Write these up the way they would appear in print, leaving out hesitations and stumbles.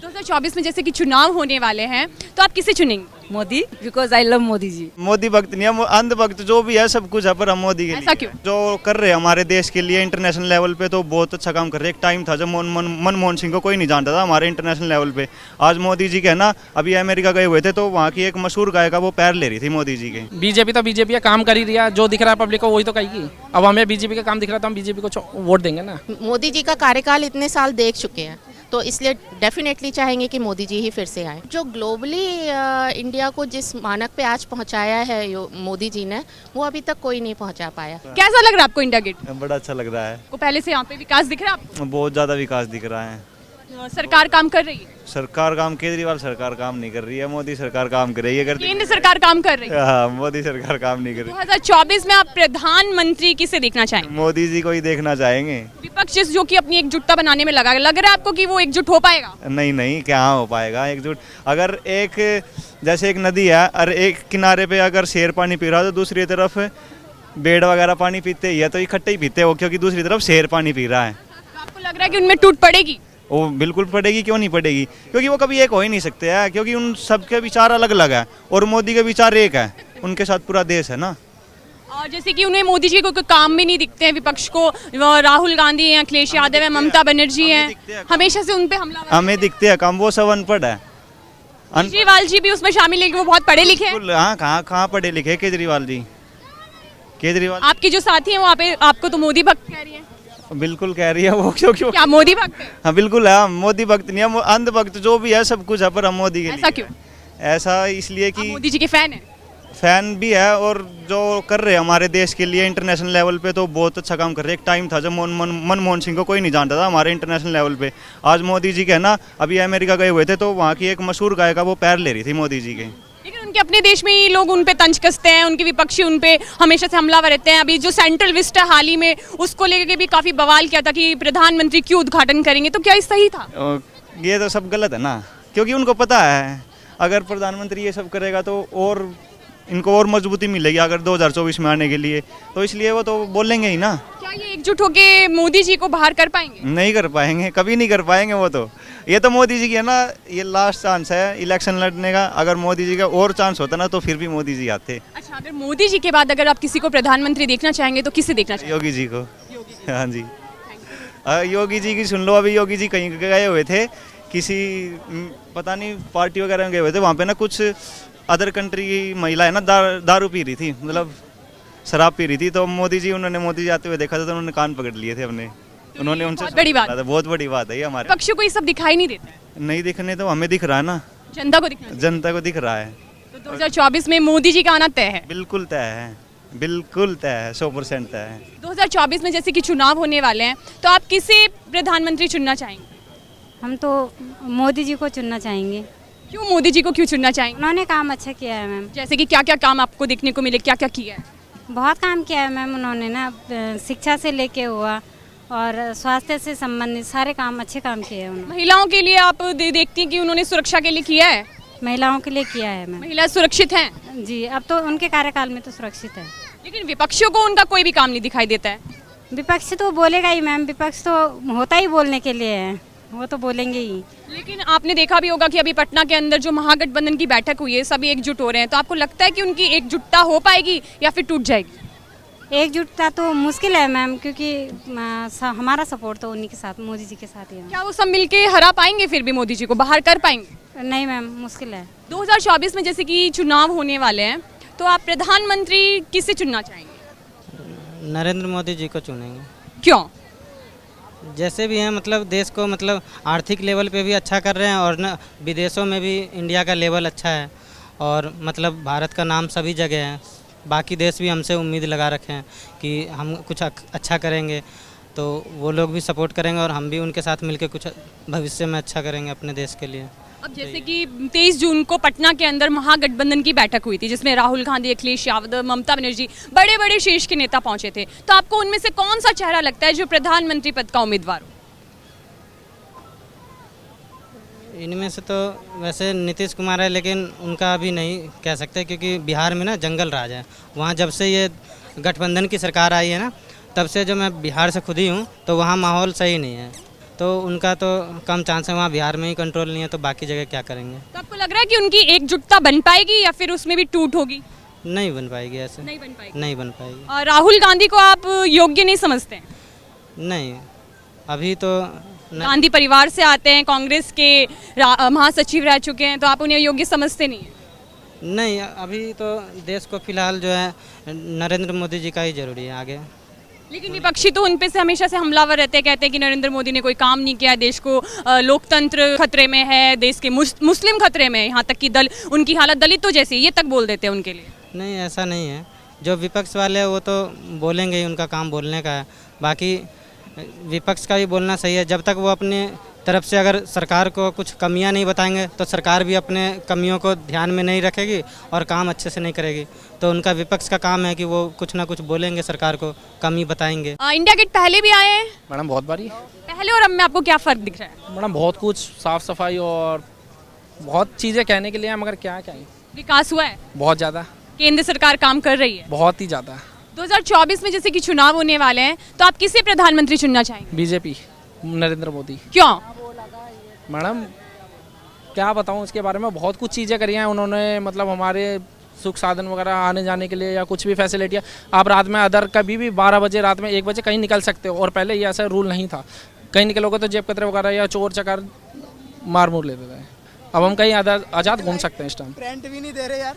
2024 में जैसे कि चुनाव होने वाले हैं तो आप किसे चुनेंगे? Modi, because I love Modi ji. Modi भक्त नहीं, हम अंध भक्त जो भी है सब कुछ है, पर हम मोदी के ऐसा लिए क्यों? जो कर रहे हैं हमारे देश के लिए इंटरनेशनल लेवल पे तो बहुत अच्छा काम कर रहे हैं। एक टाइम था जब मनमोहन सिंह को कोई नहीं जानता था हमारे इंटरनेशनल लेवल पे। आज मोदी जी के है ना, अभी अमेरिका गए हुए थे तो वहाँ की एक मशहूर गायिका वो पैर ले रही थी मोदी जी के। बीजेपी तो बीजेपी का काम कर ही रहा है, जो दिख रहा है पब्लिक को वही तो कहेगी। अब हमें बीजेपी का काम दिख रहा है तो हम बीजेपी को वोट देंगे ना। मोदी जी का कार्यकाल इतने साल देख चुके हैं तो इसलिए डेफिनेटली चाहेंगे कि मोदी जी ही फिर से आए। जो ग्लोबली इंडिया को जिस मानक पे आज पहुंचाया है मोदी जी ने, वो अभी तक कोई नहीं पहुंचा पाया। कैसा लग रहा है आपको इंडिया गेट? बड़ा अच्छा लग रहा है। को पहले से यहाँ पे विकास दिख रहा है आपको? बहुत ज़्यादा विकास दिख रहा है। सरकार काम कर रही है? सरकार काम, केजरीवाल सरकार काम नहीं कर रही है, मोदी सरकार काम कर रही है। केंद्र सरकार काम कर रही है? हाँ, मोदी सरकार काम नहीं कर रही। 2024 में आप प्रधानमंत्री किसे देखना चाहेंगे? मोदी जी को ही देखना चाहेंगे। विपक्ष जो कि अपनी एकजुटता बनाने में लगा है, लग रहा है आपको कि वो एकजुट हो पाएगा? नहीं नहीं, क्या हो पाएगा एकजुट? अगर एक जैसे एक नदी है और एक किनारे पे अगर शेर पानी पी रहा है तो दूसरी तरफ भेड़ वगैरह पानी पीते ही है, तो इकट्ठे ही पीते हो क्योंकि दूसरी तरफ शेर पानी पी रहा है। तो आपको लग रहा है कि उनमें टूट पड़ेगी? वो बिल्कुल पड़ेगी, क्यों नहीं पड़ेगी? क्योंकि वो कभी एक हो ही नहीं सकते हैं, क्योंकि उन सबके विचार अलग अलग है और मोदी के विचार एक है। उनके साथ पूरा देश है ना। और जैसे कि उन्हें मोदी जी को कोई काम भी नहीं दिखते हैं, विपक्ष को राहुल गांधी हैं, अखिलेश यादव है, ममता बनर्जी हैं, हमेशा से उन पे हमला। हमें दिखते हैं काम, वो सब अनपढ़ है। केजरीवाल जी भी उसमें शामिल है कि वो बहुत पढ़े लिखे हैं। हाँ, कहाँ पढ़े लिखे केजरीवाल जी? केजरीवाल आपकी जो साथी है वहाँ पे आपको तो मोदी भक्त कह रही है। बिल्कुल कह रही है वो, क्यों क्या मोदी भक्त है? हाँ बिल्कुल है, मोदी भक्त नहीं, हम अंध भक्त जो भी है सब कुछ है, पर हम मोदी के लिए। ऐसा क्यों? ऐसा इसलिए आप कि मोदी जी के फैन है? फैन भी है और जो कर रहे हैं हमारे देश के लिए इंटरनेशनल लेवल पे तो बहुत अच्छा काम कर रहे हैं। एक टाइम था जब मनमोहन सिंह को कोई नहीं जानता था हमारे इंटरनेशनल लेवल पे। आज मोदी जी के है ना, अभी अमेरिका गए हुए थे तो वहाँ की एक मशहूर गायिका वो पैर ले रही थी मोदी जी के। लेकिन उनके अपने देश में ही लोग उन पे तंज कसते हैं, उनके विपक्षी उन पे हमेशा से हमलावर रहते हैं। अभी जो सेंट्रल विस्टा हाल ही में उसको लेकर भी काफी बवाल किया था कि प्रधानमंत्री क्यों उद्घाटन करेंगे, तो क्या ये सही था? ये तो सब गलत है ना, क्योंकि उनको पता है अगर प्रधानमंत्री ये सब करेगा तो और इनको और मजबूती मिलेगी अगर 2024 में आने के लिए, तो इसलिए वो तो बोलेंगे ही ना। क्या ये एकजुट होके मोदी जी को बाहर कर पाएंगे? नहीं कर पाएंगे, कभी नहीं कर पाएंगे वो तो। ये तो मोदी जी की है ना, ये लास्ट चांस है इलेक्शन लड़ने का। अगर मोदी जी का और चांस होता ना तो फिर भी मोदी जी आते। अच्छा, अगर मोदी जी के बाद अगर आप किसी को प्रधानमंत्री देखना चाहेंगे तो किसे देखना चाहेंगे? योगी जी को। हाँ जी, योगी जी की सुन लो। अभी योगी जी कहीं गए हुए थे, किसी पता नहीं पार्टी वगैरह में गए हुए थे, वहाँ पे ना कुछ अदर कंट्री की महिला है ना दारू पी रही थी, मतलब शराब पी रही थी, तो मोदी जी आते हुए देखा था तो उन्होंने कान पकड़ लिए थे अपने। उन्होंने उनसे बहुत बड़ी बात है। बहुत बड़ी बात है ये हमारे विपक्ष को ये सब दिखाई नहीं देता है? नहीं दिखने तो हमें दिख रहा है ना, जनता को दिखना चाहिए। जनता को दिख रहा है। तो 2024 में मोदी जी का आना तय है? बिल्कुल तय है, बिल्कुल तय है, 100% तय है। 2024 में जैसे कि चुनाव होने वाले हैं तो आप किसे प्रधानमंत्री चुनना चाहेंगे? हम तो मोदी जी को चुनना चाहेंगे। क्यों मोदी जी को क्यों चुनना चाहेंगे? उन्होंने काम अच्छा किया है मैम। जैसे कि क्या क्या काम आपको देखने को मिले, क्या क्या किया है? बहुत काम किया है मैम उन्होंने ना, शिक्षा से लेके हुआ और स्वास्थ्य से संबंधित सारे काम, अच्छे काम किए हैं उन्होंने। महिलाओं के लिए आप देखती हैं कि उन्होंने सुरक्षा के लिए किया है? महिलाओं के लिए किया है मैम। महिला सुरक्षित हैं? जी, अब तो उनके कार्यकाल में तो सुरक्षित है। लेकिन विपक्षियों को उनका कोई भी काम नहीं दिखाई देता है। विपक्ष तो बोलेगा ही मैम, विपक्ष तो होता ही बोलने के लिए है, वो तो बोलेंगे ही। लेकिन आपने देखा भी होगा कि अभी पटना के अंदर जो महागठबंधन की बैठक हुई है, सभी एकजुट हो रहे हैं, तो आपको लगता है कि उनकी एकजुटता हो पाएगी या फिर टूट जाएगी? एकजुटता तो मुश्किल है मैम, क्योंकि हमारा सपोर्ट तो उन्हीं के साथ, मोदी जी के साथ ही है। क्या वो सब मिलके हरा पाएंगे, फिर भी मोदी जी को बाहर कर पाएंगे? नहीं मैम, मुश्किल है। 2024 में जैसे कि चुनाव होने वाले हैं तो आप प्रधानमंत्री किसे चुनना चाहेंगे? नरेंद्र मोदी जी को चुनेंगे। क्यों? जैसे भी हैं, मतलब देश को, मतलब आर्थिक लेवल पे भी अच्छा कर रहे हैं और न विदेशों में भी इंडिया का लेवल अच्छा है और मतलब भारत का नाम सभी जगह है। बाकी देश भी हमसे उम्मीद लगा रखे हैं कि हम कुछ अच्छा करेंगे, तो वो लोग भी सपोर्ट करेंगे और हम भी उनके साथ मिलकर कुछ भविष्य में अच्छा करेंगे अपने देश के लिए। अब जैसे कि 23 जून को पटना के अंदर महागठबंधन की बैठक हुई थी जिसमें राहुल गांधी, अखिलेश यादव, ममता बनर्जी, बड़े बड़े शीर्ष के नेता पहुंचे थे, तो आपको उनमें से कौन सा चेहरा लगता है जो प्रधानमंत्री पद का उम्मीदवार हो? इनमें से तो वैसे नीतीश कुमार है, लेकिन उनका अभी नहीं कह सकते क्योंकि बिहार में ना जंगल राज है। वहाँ जब से ये गठबंधन की सरकार आई है ना, तब से जो मैं बिहार से खुद ही हूँ, तो वहाँ माहौल सही नहीं है। तो उनका तो कम चांस है, वहाँ बिहार में ही कंट्रोल नहीं है तो बाकी जगह क्या करेंगे। तो आपको लग रहा है कि उनकी एकजुटता बन पाएगी या फिर उसमें भी टूट होगी? नहीं बन पाएगी ऐसे, नहीं बन पाएगी। नहीं बन पाएगी। और राहुल गांधी को आप योग्य नहीं समझते हैं? नहीं, अभी तो गांधी परिवार से आते हैं, कांग्रेस के महासचिव रह चुके हैं, तो आप उन्हें योग्य समझते नहीं हैं? नहीं, अभी तो देश को फिलहाल जो है नरेंद्र मोदी जी का ही जरूरी है आगे। लेकिन विपक्षी तो उन पे से हमेशा से हमलावर रहते हैं, कहते हैं कि नरेंद्र मोदी ने कोई काम नहीं किया, देश को लोकतंत्र खतरे में है, देश के मुस्लिम खतरे में है, यहाँ तक कि उनकी हालत दलितों जैसी है, ये तक बोल देते हैं उनके लिए। नहीं, ऐसा नहीं है। जो विपक्ष वाले हैं वो तो बोलेंगे ही, उनका काम बोलने का है। बाकी विपक्ष का भी बोलना सही है। जब तक वो अपने तरफ से अगर सरकार को कुछ कमियां नहीं बताएंगे तो सरकार भी अपने कमियों को ध्यान में नहीं रखेगी और काम अच्छे से नहीं करेगी। तो उनका विपक्ष का काम है कि वो कुछ ना कुछ बोलेंगे, सरकार को कमी बताएंगे। इंडिया गेट पहले भी आए हैं मैडम, बहुत बारी। पहले और अब में आपको क्या फ़र्क दिख रहा है? मैडम, बहुत कुछ साफ़ सफाई और बहुत चीज़ें कहने के लिए हैं, मगर क्या कहें। विकास हुआ है, बहुत ज़्यादा, केंद्र सरकार काम कर रही है। बहुत ही ज़्यादा। 2024 में जैसे कि चुनाव होने वाले हैं, तो आप किसे प्रधानमंत्री चुनना चाहेंगे? बीजेपी, नरेंद्र मोदी। क्यों? मैडम, क्या बताऊं उसके बारे में, बहुत कुछ चीज़ें करी हैं उन्होंने, मतलब हमारे सुख साधन वगैरह आने जाने के लिए या कुछ भी फैसिलिटियाँ। आप रात में अदर कभी भी 12 बजे, रात में 1 बजे कहीं निकल सकते हो, और पहले ये ऐसा रूल नहीं था। कहीं निकलोगे तो जेब कतरे वगैरह या चोर चकार मार मूर लेते थे। अब हम कहीं आज़ाद घूम सकते हैं इस टाइम। रेंट भी नहीं दे रहे यार।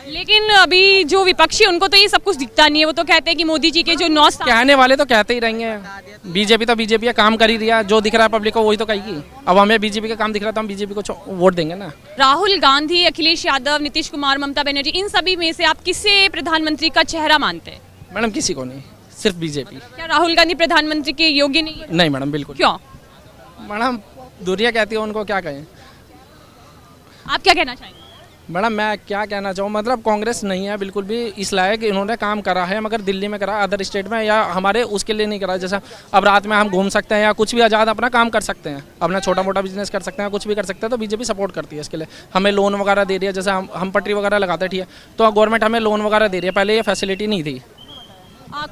लेकिन अभी जो विपक्षी, उनको तो ये सब कुछ दिखता नहीं है। वो तो कहते हैं कि मोदी जी के जो 9 साल, कहने वाले तो कहते ही रहेंगे। बीजेपी तो बीजेपी काम कर ही रही है, जो दिख रहा है पब्लिक को वही तो कहेगी। अब हमें बीजेपी का काम दिख रहा है तो हम बीजेपी को वोट देंगे ना। राहुल गांधी, अखिलेश यादव, नीतीश कुमार, ममता बनर्जी, इन सभी में से आप किसे प्रधानमंत्री का चेहरा मानते हैं? मैडम, किसी को नहीं, सिर्फ बीजेपी। क्या राहुल गांधी प्रधानमंत्री के योग्य नहीं है? नहीं मैडम, बिल्कुल। क्यों? मैडम, दुनिया कहती है, उनको क्या कहें। आप क्या कहना चाहेंगे? मैडम, मैं क्या कहना चाहूँ, मतलब कांग्रेस नहीं है बिल्कुल भी इस लायक। इन्होंने काम करा है मगर दिल्ली में करा, अदर स्टेट में या हमारे उसके लिए नहीं करा। जैसा अब रात में हम घूम सकते हैं या कुछ भी आज़ाद अपना काम कर सकते हैं, अपना छोटा मोटा बिजनेस कर सकते हैं, कुछ भी कर सकते हैं, तो बीजेपी सपोर्ट करती है इसके लिए। हमें लोन वगैरह दे रही है, जैसे हम पटरी वगैरह लगाते हैं, ठीक है, तो गवर्नमेंट हमें लोन वगैरह दे रही है, पहले ये फैसिलिटी नहीं थी।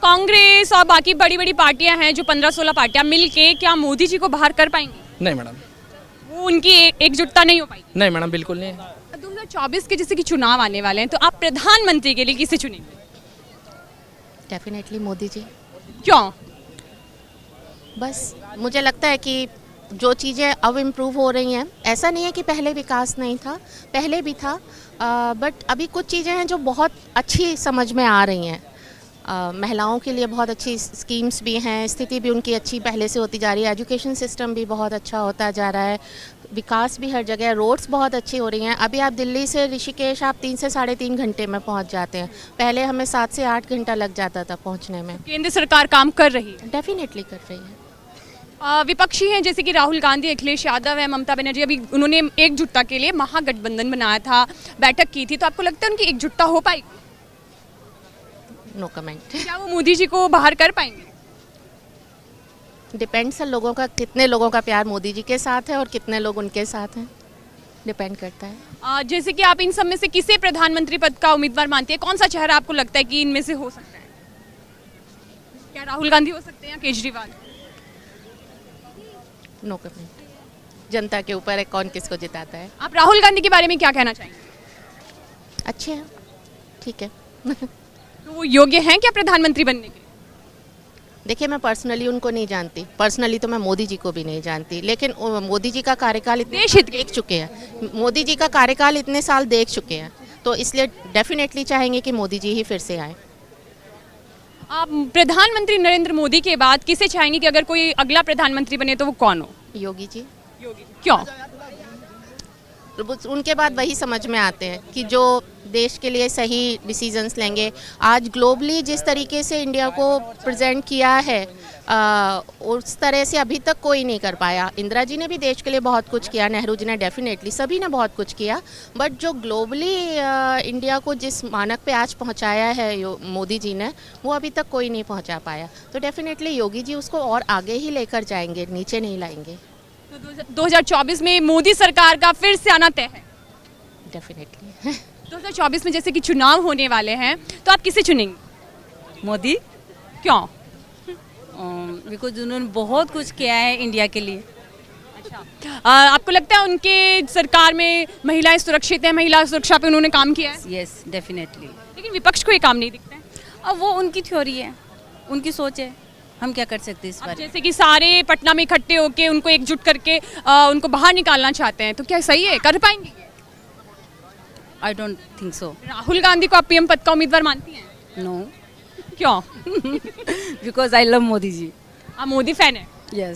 कांग्रेस और बाकी बड़ी बड़ी पार्टियां हैं, जो 15-16 पार्टियां मिलके क्या मोदी जी को बाहर कर पाएंगी? नहीं मैडम, वो उनकी एकजुटता नहीं हो पाएगी? नहीं मैडम, बिल्कुल नहीं। 2024 के जैसे कि चुनाव आने वाले हैं, तो आप प्रधानमंत्री के लिए किसे चुनेंगे? डेफिनेटली मोदी जी। क्यों? बस मुझे लगता है कि जो चीज़ें अब इम्प्रूव हो रही हैं, ऐसा नहीं है कि पहले विकास नहीं था, पहले भी था, बट अभी कुछ चीज़ें हैं जो बहुत अच्छी समझ में आ रही हैं। महिलाओं के लिए बहुत अच्छी स्कीम्स भी हैं, स्थिति भी उनकी अच्छी पहले से होती जा रही है, एजुकेशन सिस्टम भी बहुत अच्छा होता जा रहा है, विकास भी हर जगह, रोड्स बहुत अच्छी हो रही हैं। अभी आप दिल्ली से ऋषिकेश आप 3 से 3.5 घंटे में पहुंच जाते हैं, पहले हमें 7 से 8 घंटा लग जाता था पहुंचने में। केंद्र सरकार काम कर रही है? डेफिनेटली कर रही है। विपक्षी हैं जैसे कि राहुल गांधी, अखिलेश यादव है, ममता बनर्जी, अभी उन्होंने एकजुटता के लिए महागठबंधन बनाया था, बैठक की थी, तो आपको लगता है उनकी एकजुटता हो पाएगी? No comment. क्या वो मोदी जी को बाहर कर पाएंगे? डिपेंड्स है लोगों का, कितने लोगों का प्यार मोदी जी के साथ है और कितने लोग उनके साथ हैं, डिपेंड करता है। जैसे कि आप इन सब में से किसे प्रधानमंत्री पद का उम्मीदवार मानते हैं? कौन सा चेहरा आपको लगता है कि इनमें से हो सकता है? क्या राहुल गांधी हो सकते हैं या केजरीवाल? नो कमेंट, जनता के ऊपर है कौन किसको जिताता है। आप राहुल गांधी के बारे में क्या कहना चाहेंगे? अच्छे हैं, ठीक है। तो वो योग्य हैं क्या प्रधानमंत्री बनने के? देखिए, मैं पर्सनली उनको नहीं जानती, पर्सनली तो मैं मोदी जी को भी नहीं जानती, लेकिन मोदी जी का कार्यकाल इतने देश हित देख चुके हैं, मोदी जी का कार्यकाल इतने साल देख चुके हैं, तो इसलिए डेफिनेटली चाहेंगे कि मोदी जी ही फिर से आए। आप प्रधानमंत्री नरेंद्र मोदी के बाद किसे चाहेंगे कि अगर कोई अगला प्रधानमंत्री बने तो वो कौन हो? योगी जी। योगी। क्यों? उनके बाद वही समझ में आते हैं कि जो देश के लिए सही डिसीजंस लेंगे। आज ग्लोबली जिस तरीके से इंडिया को प्रेजेंट किया है, उस तरह से अभी तक कोई नहीं कर पाया। इंदिरा जी ने भी देश के लिए बहुत कुछ किया, नेहरू जी ने डेफिनेटली, सभी ने बहुत कुछ किया, बट जो ग्लोबली इंडिया को जिस मानक पे आज पहुंचाया है मोदी जी ने, वो अभी तक कोई नहीं पहुंचा पाया। तो डेफिनेटली योगी जी उसको और आगे ही लेकर जाएंगे, नीचे नहीं लाएंगे। तो 2024 में मोदी सरकार का फिर से आना तय है? डेफिनेटली। 2024 में जैसे कि चुनाव होने वाले हैं, तो आप किसे चुनेंगे? मोदी। क्यों? बिकॉज उन्होंने बहुत कुछ किया है इंडिया के लिए। आपको लगता है उनके सरकार में महिलाएं सुरक्षित हैं, महिला सुरक्षा पे उन्होंने काम किया है? Yes definitely. लेकिन विपक्ष को ये काम नहीं दिखता है। अब वो उनकी थ्योरी है, उनकी सोच है, हम क्या कर सकते हैं इस अब बारे में। जैसे कि सारे पटना में इकट्ठे होके उनको एकजुट करके उनको बाहर निकालना चाहते हैं, तो क्या सही है, कर पाएंगे? I don't think so. Rahul Gandhi को आप पीएम पद का उम्मीदवार मानती हैं? नो क्यों? बिकॉज आई लव मोदी जी। आप मोदी फैन है? यस।